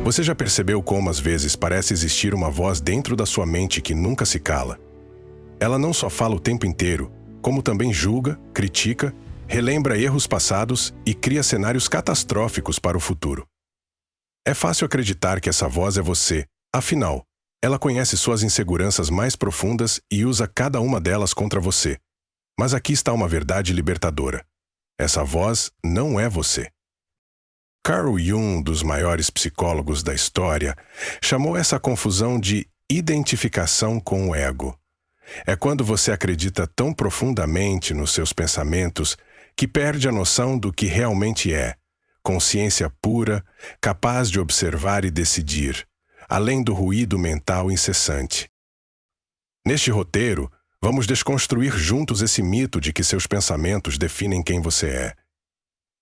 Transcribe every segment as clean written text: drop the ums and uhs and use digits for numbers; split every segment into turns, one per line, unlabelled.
Você já percebeu como, às vezes, parece existir uma voz dentro da sua mente que nunca se cala? Ela não só fala o tempo inteiro, como também julga, critica, relembra erros passados e cria cenários catastróficos para o futuro. É fácil acreditar que essa voz é você, afinal, ela conhece suas inseguranças mais profundas e usa cada uma delas contra você. Mas aqui está uma verdade libertadora. Essa voz não é você. Carl Jung, um dos maiores psicólogos da história, chamou essa confusão de identificação com o ego. É quando você acredita tão profundamente nos seus pensamentos que perde a noção do que realmente é, consciência pura, capaz de observar e decidir, além do ruído mental incessante. Neste roteiro, vamos desconstruir juntos esse mito de que seus pensamentos definem quem você é.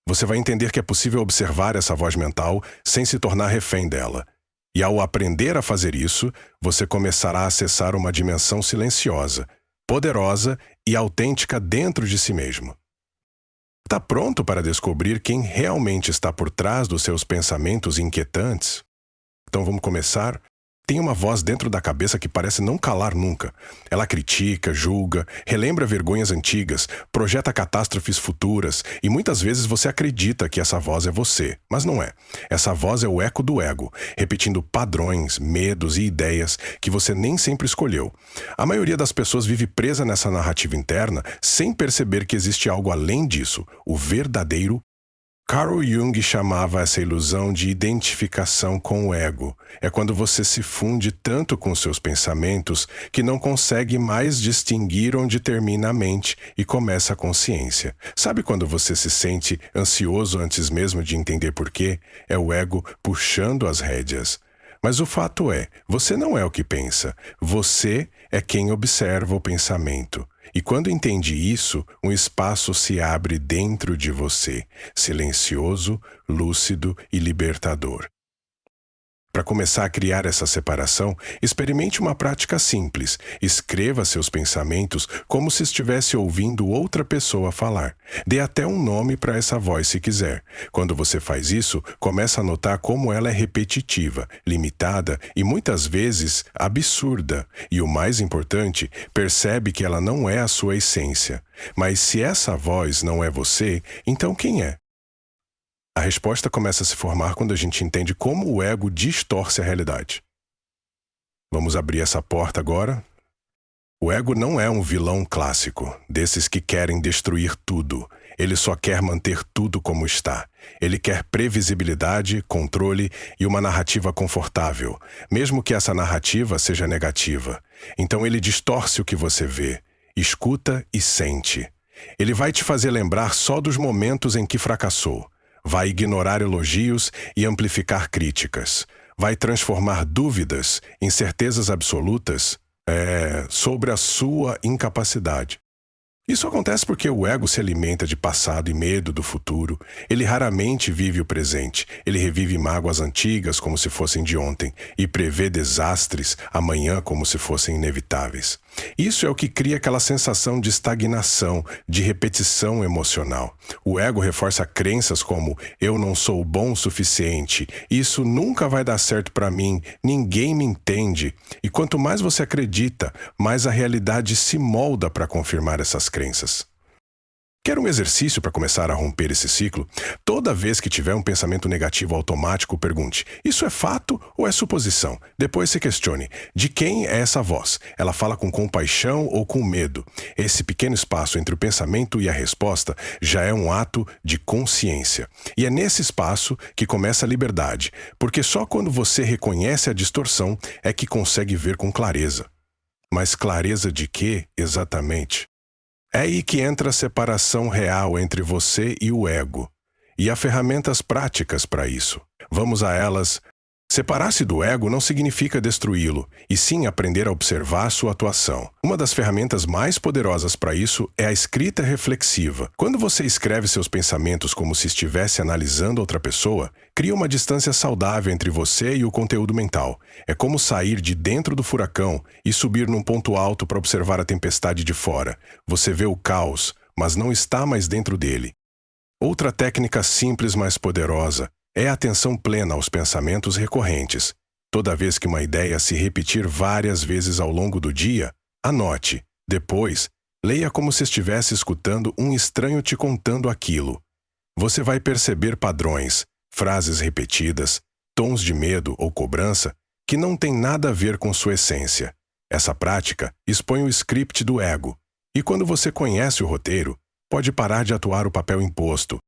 Você vai entender que é possível observar essa voz mental sem se tornar refém dela. E ao aprender a fazer isso, você começará a acessar uma dimensão silenciosa, poderosa e autêntica dentro de si mesmo. Está pronto para descobrir quem realmente está por trás dos seus pensamentos inquietantes? Então vamos começar? Tem uma voz dentro da cabeça que parece não calar nunca. Ela critica, julga, relembra vergonhas antigas, projeta catástrofes futuras e muitas vezes você acredita que essa voz é você, mas não é. Essa voz é o eco do ego, repetindo padrões, medos e ideias que você nem sempre escolheu. A maioria das pessoas vive presa nessa narrativa interna sem perceber que existe algo além disso, o verdadeiro. Carl Jung chamava essa ilusão de identificação com o ego. É quando você se funde tanto com seus pensamentos que não consegue mais distinguir onde termina a mente e começa a consciência. Sabe quando você se sente ansioso antes mesmo de entender por quê? É o ego puxando as rédeas. Mas o fato é, você não é o que pensa. Você é quem observa o pensamento. E quando entende isso, um espaço se abre dentro de você, silencioso, lúcido e libertador. Para começar a criar essa separação, experimente uma prática simples. Escreva seus pensamentos como se estivesse ouvindo outra pessoa falar. Dê até um nome para essa voz se quiser. Quando você faz isso, começa a notar como ela é repetitiva, limitada e muitas vezes absurda. E o mais importante, percebe que ela não é a sua essência. Mas se essa voz não é você, então quem é? A resposta começa a se formar quando a gente entende como o ego distorce a realidade. Vamos abrir essa porta agora? O ego não é um vilão clássico, desses que querem destruir tudo. Ele só quer manter tudo como está. Ele quer previsibilidade, controle e uma narrativa confortável, mesmo que essa narrativa seja negativa. Então ele distorce o que você vê, escuta e sente. Ele vai te fazer lembrar só dos momentos em que fracassou. Vai ignorar elogios e amplificar críticas. Vai transformar dúvidas em certezas absolutas sobre a sua incapacidade. Isso acontece porque o ego se alimenta de passado e medo do futuro. Ele raramente vive o presente. Ele revive mágoas antigas como se fossem de ontem e prevê desastres amanhã como se fossem inevitáveis. Isso é o que cria aquela sensação de estagnação, de repetição emocional. O ego reforça crenças como eu não sou bom o suficiente, isso nunca vai dar certo para mim, ninguém me entende. E quanto mais você acredita, mais a realidade se molda para confirmar essas crenças. Quer um exercício para começar a romper esse ciclo? Toda vez que tiver um pensamento negativo automático, pergunte: isso é fato ou é suposição? Depois se questione: de quem é essa voz? Ela fala com compaixão ou com medo? Esse pequeno espaço entre o pensamento e a resposta já é um ato de consciência. E é nesse espaço que começa a liberdade, porque só quando você reconhece a distorção é que consegue ver com clareza. Mas clareza de quê, exatamente? É aí que entra a separação real entre você e o ego. E há ferramentas práticas para isso. Vamos a elas. Separar-se do ego não significa destruí-lo, e sim aprender a observar sua atuação. Uma das ferramentas mais poderosas para isso é a escrita reflexiva. Quando você escreve seus pensamentos como se estivesse analisando outra pessoa, cria uma distância saudável entre você e o conteúdo mental. É como sair de dentro do furacão e subir num ponto alto para observar a tempestade de fora. Você vê o caos, mas não está mais dentro dele. Outra técnica simples, mas poderosa, É a atenção plena aos pensamentos recorrentes. Toda vez que uma ideia se repetir várias vezes ao longo do dia, anote. Depois, leia como se estivesse escutando um estranho te contando aquilo. Você vai perceber padrões, frases repetidas, tons de medo ou cobrança que não têm nada a ver com sua essência. Essa prática expõe o script do ego, e quando você conhece o roteiro, pode parar de atuar o papel imposto.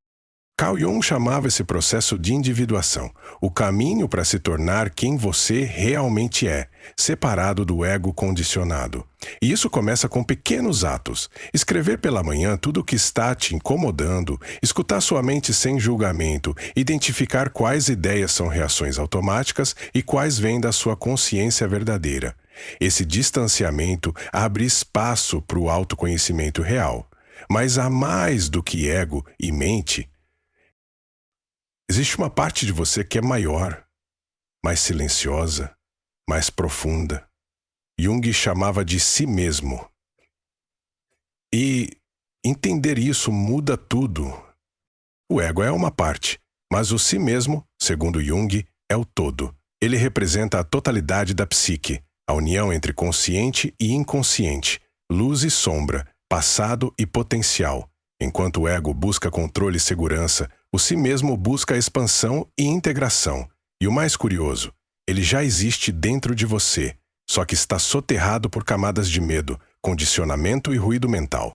Carl Jung chamava esse processo de individuação, o caminho para se tornar quem você realmente é, separado do ego condicionado. E isso começa com pequenos atos. Escrever pela manhã tudo o que está te incomodando, escutar sua mente sem julgamento, identificar quais ideias são reações automáticas e quais vêm da sua consciência verdadeira. Esse distanciamento abre espaço para o autoconhecimento real. Mas há mais do que ego e mente. Existe uma parte de você que é maior, mais silenciosa, mais profunda. Jung chamava de si mesmo. E entender isso muda tudo. O ego é uma parte, mas o si mesmo, segundo Jung, é o todo. Ele representa a totalidade da psique, a união entre consciente e inconsciente, luz e sombra, passado e potencial. Enquanto o ego busca controle e segurança, o si mesmo busca a expansão e integração. E o mais curioso, ele já existe dentro de você, só que está soterrado por camadas de medo, condicionamento e ruído mental.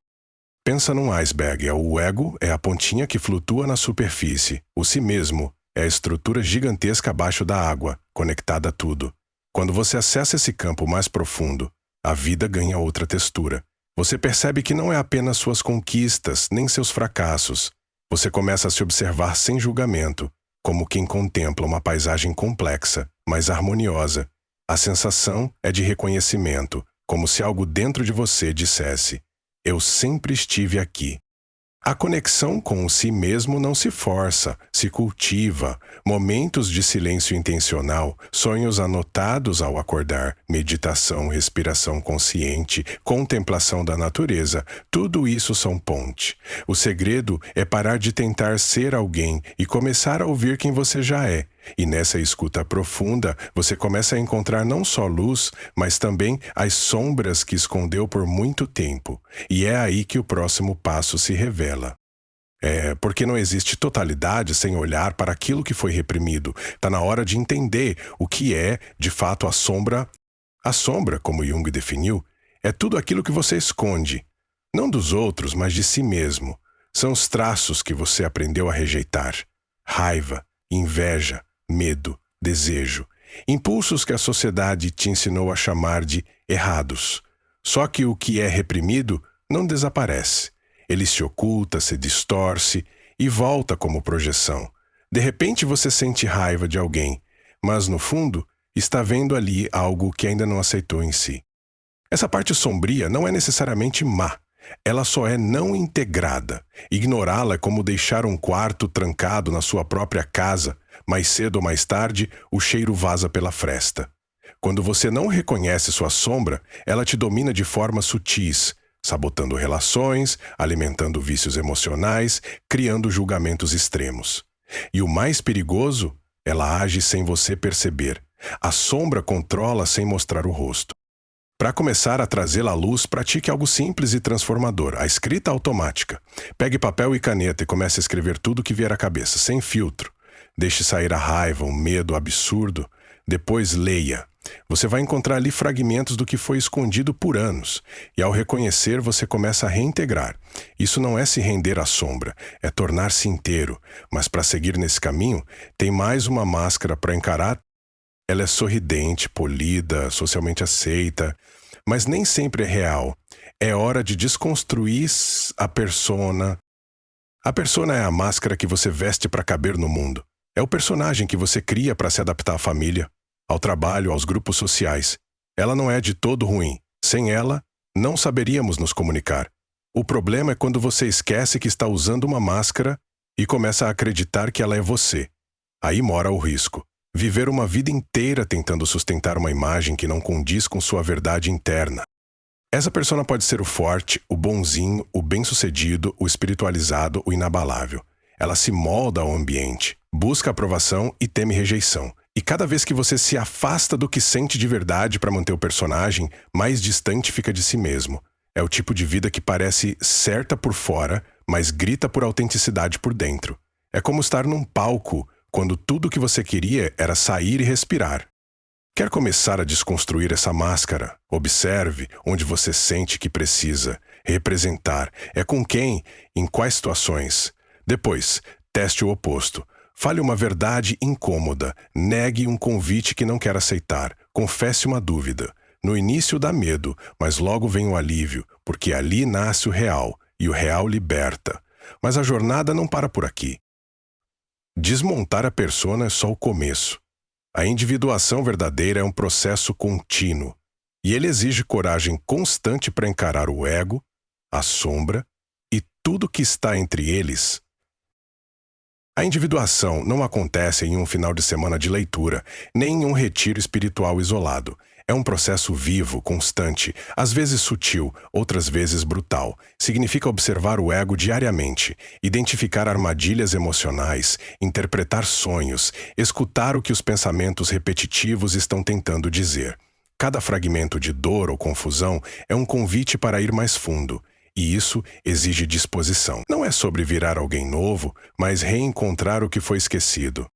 Pensa num iceberg, o ego é a pontinha que flutua na superfície, o si mesmo é a estrutura gigantesca abaixo da água, conectada a tudo. Quando você acessa esse campo mais profundo, a vida ganha outra textura. Você percebe que não é apenas suas conquistas, nem seus fracassos. Você começa a se observar sem julgamento, como quem contempla uma paisagem complexa, mas harmoniosa. A sensação é de reconhecimento, como se algo dentro de você dissesse: eu sempre estive aqui. A conexão com o si mesmo não se força, se cultiva. Momentos de silêncio intencional, sonhos anotados ao acordar, meditação, respiração consciente, contemplação da natureza, tudo isso são ponte. O segredo é parar de tentar ser alguém e começar a ouvir quem você já é. E nessa escuta profunda, você começa a encontrar não só luz, mas também as sombras que escondeu por muito tempo. E é aí que o próximo passo se revela. Porque não existe totalidade sem olhar para aquilo que foi reprimido. Está na hora de entender o que é, de fato, a sombra. A sombra, como Jung definiu, é tudo aquilo que você esconde. Não dos outros, mas de si mesmo. São os traços que você aprendeu a rejeitar. Raiva, inveja, medo, desejo. Impulsos que a sociedade te ensinou a chamar de errados. Só que o que é reprimido não desaparece. Ele se oculta, se distorce e volta como projeção. De repente você sente raiva de alguém, mas no fundo está vendo ali algo que ainda não aceitou em si. Essa parte sombria não é necessariamente má. Ela só é não integrada. Ignorá-la é como deixar um quarto trancado na sua própria casa. Mais cedo ou mais tarde, o cheiro vaza pela fresta. Quando você não reconhece sua sombra, ela te domina de formas sutis, sabotando relações, alimentando vícios emocionais, criando julgamentos extremos. E o mais perigoso, ela age sem você perceber. A sombra controla sem mostrar o rosto. Para começar a trazê-la à luz, pratique algo simples e transformador, a escrita automática. Pegue papel e caneta e comece a escrever tudo que vier à cabeça, sem filtro. Deixe sair a raiva, o medo, o absurdo. Depois leia. Você vai encontrar ali fragmentos do que foi escondido por anos. E ao reconhecer, você começa a reintegrar. Isso não é se render à sombra, é tornar-se inteiro. Mas para seguir nesse caminho, tem mais uma máscara para encarar. Ela é sorridente, polida, socialmente aceita, mas nem sempre é real. É hora de desconstruir a persona. A persona é a máscara que você veste para caber no mundo. É o personagem que você cria para se adaptar à família, ao trabalho, aos grupos sociais. Ela não é de todo ruim. Sem ela, não saberíamos nos comunicar. O problema é quando você esquece que está usando uma máscara e começa a acreditar que ela é você. Aí mora o risco. Viver uma vida inteira tentando sustentar uma imagem que não condiz com sua verdade interna. Essa persona pode ser o forte, o bonzinho, o bem-sucedido, o espiritualizado, o inabalável. Ela se molda ao ambiente, busca aprovação e teme rejeição. E cada vez que você se afasta do que sente de verdade para manter o personagem, mais distante fica de si mesmo. É o tipo de vida que parece certa por fora, mas grita por autenticidade por dentro. É como estar num palco, quando tudo o que você queria era sair e respirar. Quer começar a desconstruir essa máscara? Observe onde você sente que precisa representar. É com quem? Em quais situações? Depois, teste o oposto. Fale uma verdade incômoda. Negue um convite que não quer aceitar. Confesse uma dúvida. No início dá medo, mas logo vem o alívio, porque ali nasce o real, e o real liberta. Mas a jornada não para por aqui. Desmontar a persona é só o começo. A individuação verdadeira é um processo contínuo, e ele exige coragem constante para encarar o ego, a sombra e tudo que está entre eles. A individuação não acontece em um final de semana de leitura, nem em um retiro espiritual isolado. É um processo vivo, constante, às vezes sutil, outras vezes brutal. Significa observar o ego diariamente, identificar armadilhas emocionais, interpretar sonhos, escutar o que os pensamentos repetitivos estão tentando dizer. Cada fragmento de dor ou confusão é um convite para ir mais fundo. E isso exige disposição. Não é sobre virar alguém novo, mas reencontrar o que foi esquecido.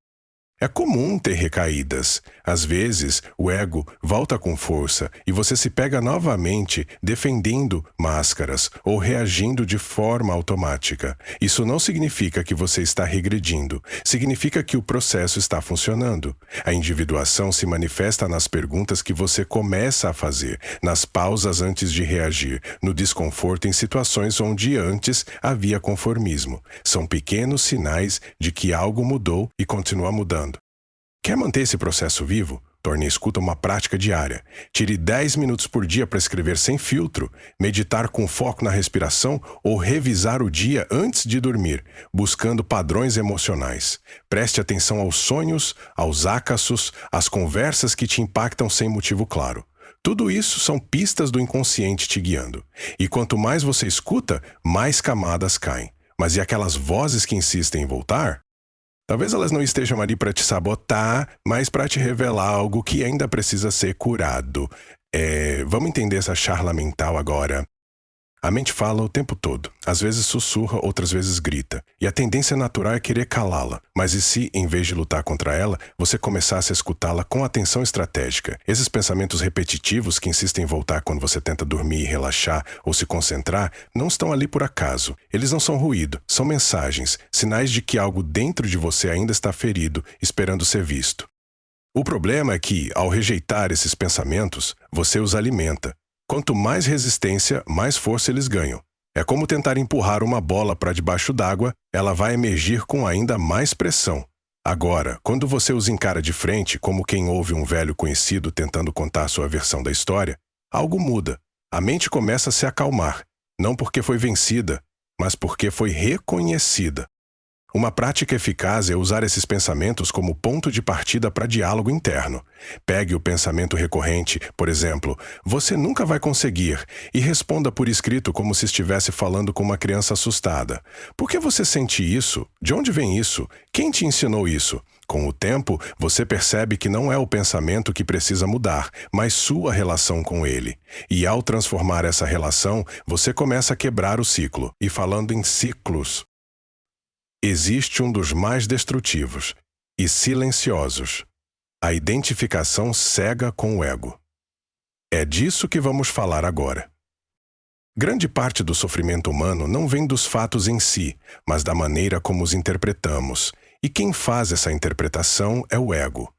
É comum ter recaídas. Às vezes, o ego volta com força e você se pega novamente defendendo máscaras ou reagindo de forma automática. Isso não significa que você está regredindo. Significa que o processo está funcionando. A individuação se manifesta nas perguntas que você começa a fazer, nas pausas antes de reagir, no desconforto em situações onde antes havia conformismo. São pequenos sinais de que algo mudou e continua mudando. Quer manter esse processo vivo? Torne a escuta uma prática diária. Tire 10 minutos por dia para escrever sem filtro, meditar com foco na respiração ou revisar o dia antes de dormir, buscando padrões emocionais. Preste atenção aos sonhos, aos acassos, às conversas que te impactam sem motivo claro. Tudo isso são pistas do inconsciente te guiando. E quanto mais você escuta, mais camadas caem. Mas e aquelas vozes que insistem em voltar? Talvez elas não estejam ali para te sabotar, mas para te revelar algo que ainda precisa ser curado. Vamos entender essa charla mental agora. A mente fala o tempo todo. Às vezes sussurra, outras vezes grita. E a tendência natural é querer calá-la. Mas e se, em vez de lutar contra ela, você começasse a escutá-la com atenção estratégica? Esses pensamentos repetitivos que insistem em voltar quando você tenta dormir, relaxar ou se concentrar, não estão ali por acaso. Eles não são ruído, são mensagens, sinais de que algo dentro de você ainda está ferido, esperando ser visto. O problema é que, ao rejeitar esses pensamentos, você os alimenta. Quanto mais resistência, mais força eles ganham. É como tentar empurrar uma bola para debaixo d'água, ela vai emergir com ainda mais pressão. Agora, quando você os encara de frente, como quem ouve um velho conhecido tentando contar sua versão da história, algo muda. A mente começa a se acalmar, não porque foi vencida, mas porque foi reconhecida. Uma prática eficaz é usar esses pensamentos como ponto de partida para diálogo interno. Pegue o pensamento recorrente, por exemplo, você nunca vai conseguir, e responda por escrito como se estivesse falando com uma criança assustada. Por que você sente isso? De onde vem isso? Quem te ensinou isso? Com o tempo, você percebe que não é o pensamento que precisa mudar, mas sua relação com ele. E ao transformar essa relação, você começa a quebrar o ciclo. E falando em ciclos, existe um dos mais destrutivos e silenciosos: a identificação cega com o ego. É disso que vamos falar agora. Grande parte do sofrimento humano não vem dos fatos em si, mas da maneira como os interpretamos. E quem faz essa interpretação é o ego.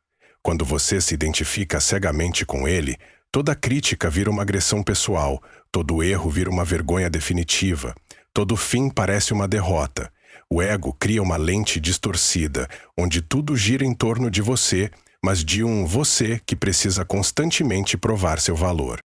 Quando você se identifica cegamente com ele, toda crítica vira uma agressão pessoal, todo erro vira uma vergonha definitiva, todo fim parece uma derrota. O ego cria uma lente distorcida, onde tudo gira em torno de você, mas de um você que precisa constantemente provar seu valor.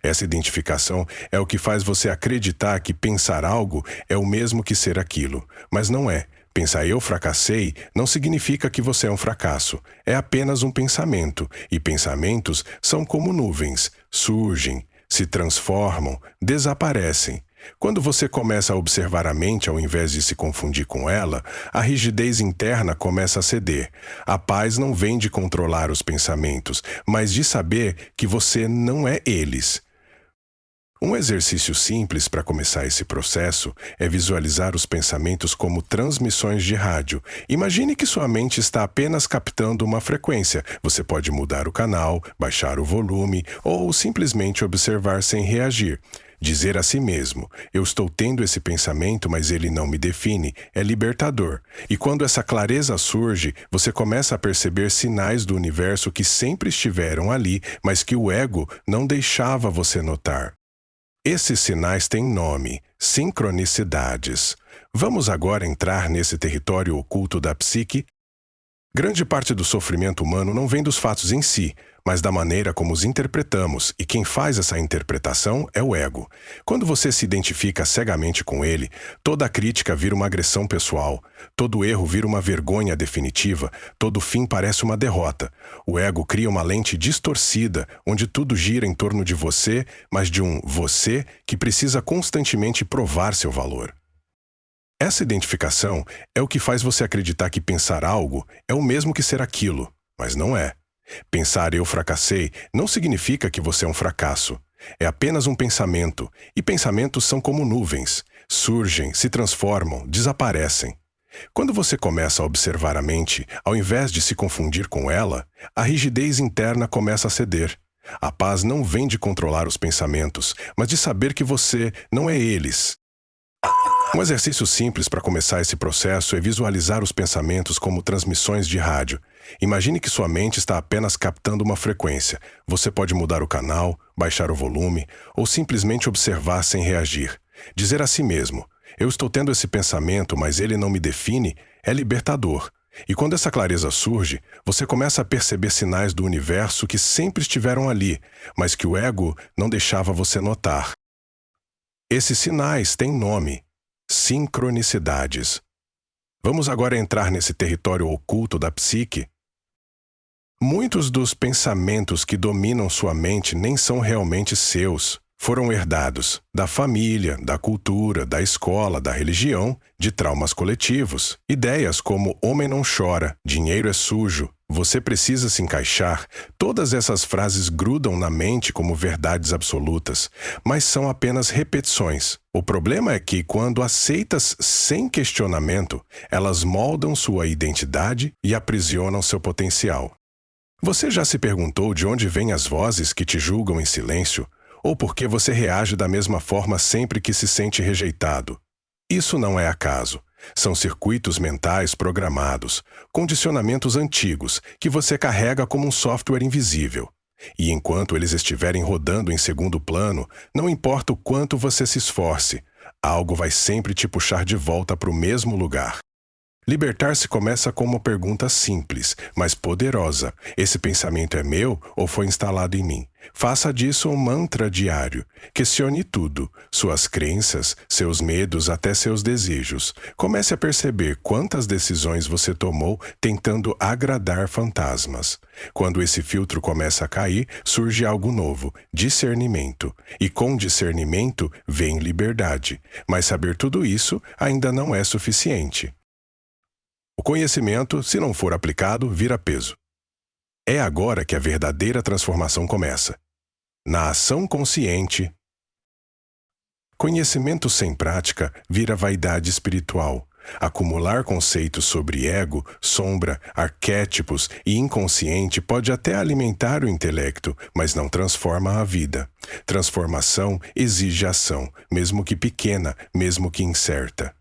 Essa identificação é o que faz você acreditar que pensar algo é o mesmo que ser aquilo, mas não é. Pensar eu fracassei não significa que você é um fracasso. É apenas um pensamento, e pensamentos são como nuvens, surgem, se transformam, desaparecem. Quando você começa a observar a mente ao invés de se confundir com ela, a rigidez interna começa a ceder. A paz não vem de controlar os pensamentos, mas de saber que você não é eles. Um exercício simples para começar esse processo é visualizar os pensamentos como transmissões de rádio. Imagine que sua mente está apenas captando uma frequência. Você pode mudar o canal, baixar o volume ou simplesmente observar sem reagir. Dizer a si mesmo, eu estou tendo esse pensamento, mas ele não me define, é libertador. E quando essa clareza surge, você começa a perceber sinais do universo que sempre estiveram ali, mas que o ego não deixava você notar. Esses sinais têm nome, sincronicidades. Vamos agora entrar nesse território oculto da psique. Grande parte do sofrimento humano não vem dos fatos em si, mas da maneira como os interpretamos, e quem faz essa interpretação é o ego. Quando você se identifica cegamente com ele, toda a crítica vira uma agressão pessoal, todo erro vira uma vergonha definitiva, todo fim parece uma derrota. O ego cria uma lente distorcida, onde tudo gira em torno de você, mas de um você que precisa constantemente provar seu valor. Essa identificação é o que faz você acreditar que pensar algo é o mesmo que ser aquilo, mas não é. Pensar eu fracassei não significa que você é um fracasso. É apenas um pensamento, e pensamentos são como nuvens. Surgem, se transformam, desaparecem. Quando você começa a observar a mente, ao invés de se confundir com ela, a rigidez interna começa a ceder. A paz não vem de controlar os pensamentos, mas de saber que você não é eles. Um exercício simples para começar esse processo é visualizar os pensamentos como transmissões de rádio. Imagine que sua mente está apenas captando uma frequência. Você pode mudar o canal, baixar o volume ou simplesmente observar sem reagir. Dizer a si mesmo, eu estou tendo esse pensamento, mas ele não me define, é libertador. E quando essa clareza surge, você começa a perceber sinais do universo que sempre estiveram ali, mas que o ego não deixava você notar. Esses sinais têm nome. Sincronicidades. Vamos agora entrar nesse território oculto da psique. Muitos dos pensamentos que dominam sua mente nem são realmente seus. Foram herdados da família, da cultura, da escola, da religião, de traumas coletivos. Ideias como homem não chora, dinheiro é sujo, você precisa se encaixar. Todas essas frases grudam na mente como verdades absolutas, mas são apenas repetições. O problema é que, quando aceitas sem questionamento, elas moldam sua identidade e aprisionam seu potencial. Você já se perguntou de onde vêm as vozes que te julgam em silêncio? Ou porque você reage da mesma forma sempre que se sente rejeitado? Isso não é acaso. São circuitos mentais programados, condicionamentos antigos que você carrega como um software invisível. E enquanto eles estiverem rodando em segundo plano, não importa o quanto você se esforce, algo vai sempre te puxar de volta para o mesmo lugar. Libertar-se começa com uma pergunta simples, mas poderosa. Esse pensamento é meu ou foi instalado em mim? Faça disso um mantra diário. Questione tudo, suas crenças, seus medos, até seus desejos. Comece a perceber quantas decisões você tomou tentando agradar fantasmas. Quando esse filtro começa a cair, surge algo novo, discernimento. E com discernimento vem liberdade. Mas saber tudo isso ainda não é suficiente. O conhecimento, se não for aplicado, vira peso. É agora que a verdadeira transformação começa. Na ação consciente, conhecimento sem prática vira vaidade espiritual. Acumular conceitos sobre ego, sombra, arquétipos e inconsciente pode até alimentar o intelecto, mas não transforma a vida. Transformação exige ação, mesmo que pequena, mesmo que incerta.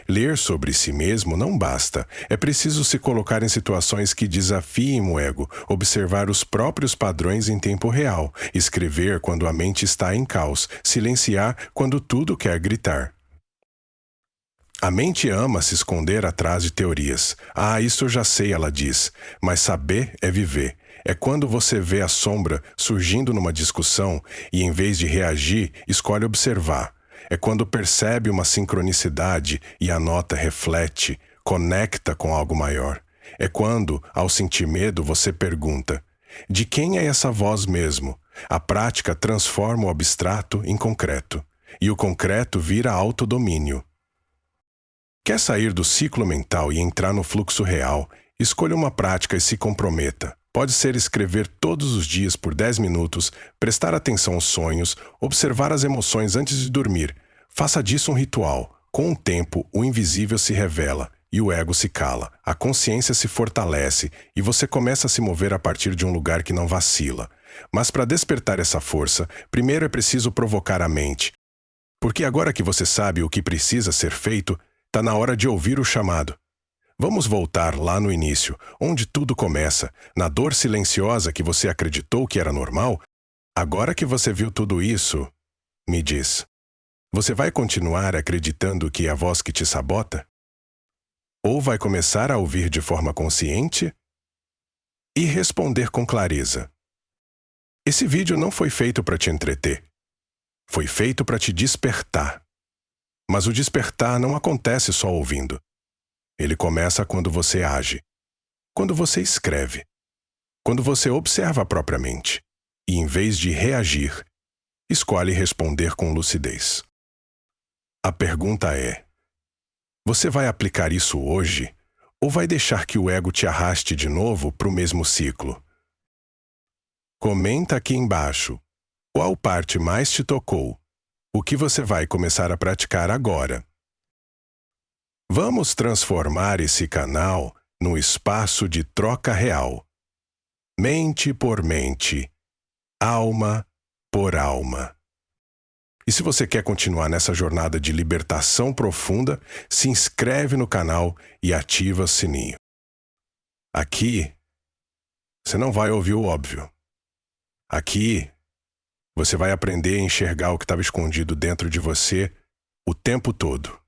Ler sobre si mesmo não basta. É preciso se colocar em situações que desafiem o ego, observar os próprios padrões em tempo real, escrever quando a mente está em caos, silenciar quando tudo quer gritar. A mente ama se esconder atrás de teorias. Ah, isso eu já sei, ela diz. Mas saber é viver. É quando você vê a sombra surgindo numa discussão e, em vez de reagir, escolhe observar. É quando percebe uma sincronicidade e a nota reflete, conecta com algo maior. É quando, ao sentir medo, você pergunta: de quem é essa voz mesmo? A prática transforma o abstrato em concreto. e o concreto vira autodomínio. Quer sair do ciclo mental e entrar no fluxo real? Escolha uma prática e se comprometa. Pode ser escrever todos os dias por 10 minutos, prestar atenção aos sonhos, observar as emoções antes de dormir. Faça disso um ritual. Com o tempo, o invisível se revela e o ego se cala. A consciência se fortalece e você começa a se mover a partir de um lugar que não vacila. Mas para despertar essa força, primeiro é preciso provocar a mente. Porque agora que você sabe o que precisa ser feito, está na hora de ouvir o chamado. Vamos voltar lá no início, onde tudo começa, na dor silenciosa que você acreditou que era normal. Agora que você viu tudo isso, me diz, você vai continuar acreditando que é a voz que te sabota? Ou vai começar a ouvir de forma consciente e responder com clareza? Esse vídeo não foi feito para te entreter. Foi feito para te despertar. Mas o despertar não acontece só ouvindo. Ele começa quando você age, quando você escreve, quando você observa a própria mente e, em vez de reagir, escolhe responder com lucidez. A pergunta é: você vai aplicar isso hoje ou vai deixar que o ego te arraste de novo para o mesmo ciclo? Comenta aqui embaixo qual parte mais te tocou, o que você vai começar a praticar agora. Vamos transformar esse canal num espaço de troca real. Mente por mente, alma por alma. E se você quer continuar nessa jornada de libertação profunda, se inscreve no canal e ativa o sininho. Aqui, você não vai ouvir o óbvio. Aqui, você vai aprender a enxergar o que estava escondido dentro de você o tempo todo.